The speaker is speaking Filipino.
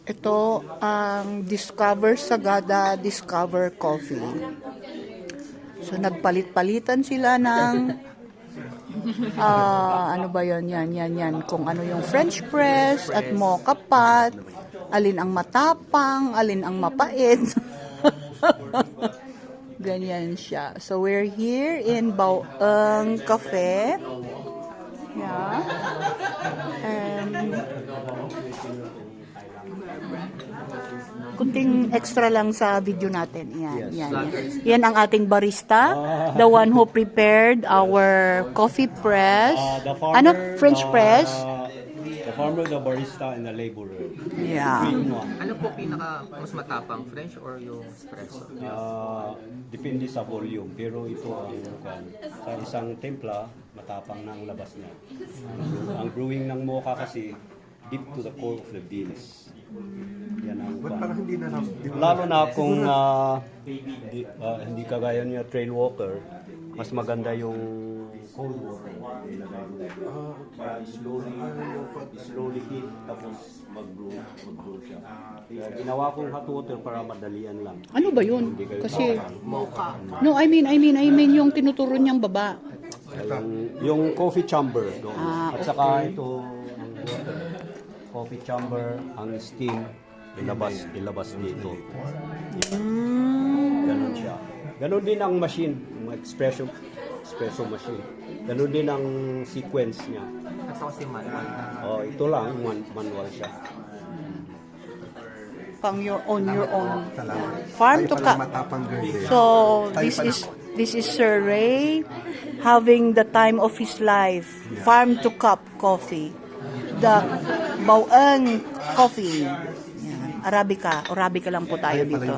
Ito ang Discover Sagada Discover Coffee. So nagpalit-palitan sila ng ano ba yon, yan. Kung ano yung French press at mocha pot, alin ang matapang, alin ang mapait. Ganyan siya. So we're here in Baoeng Cafe. Yeah. And kunting extra lang sa video natin. Yan. Yan ang ating barista, the one who prepared our coffee press. French press? The farmer, the barista, and the laborer. Yeah. Ano po mas matapang, French or yung espresso? Depende sa volume. Pero ito sa isang templa, matapang na ang labas niya. Ang brewing ng mocha kasi, deep to the core of the beans. Yan ang lalo na kung hindi kagaya niya trail walker, mas maganda yung cold water. Slowly heat, tapos mag-brew siya. Kaya ginawa kong hot water para madalian lang. Ano ba yun? Kasi no, I mean yung tinuturo niyang baba. Yung coffee chamber doon. At saka ito ang water. Coffee chamber, ang steam ilabas dito. Ganon siya. Ganon din ang machine, yung espresso machine. Ganon din ang sequence niya. At saka si manual. Ito lang, manual siya. Pang your own. Farm to cup. So this is Sir Ray having the time of his life. Farm to cup coffee. The Baoeng coffee. Yan. Arabica lang po tayo dito.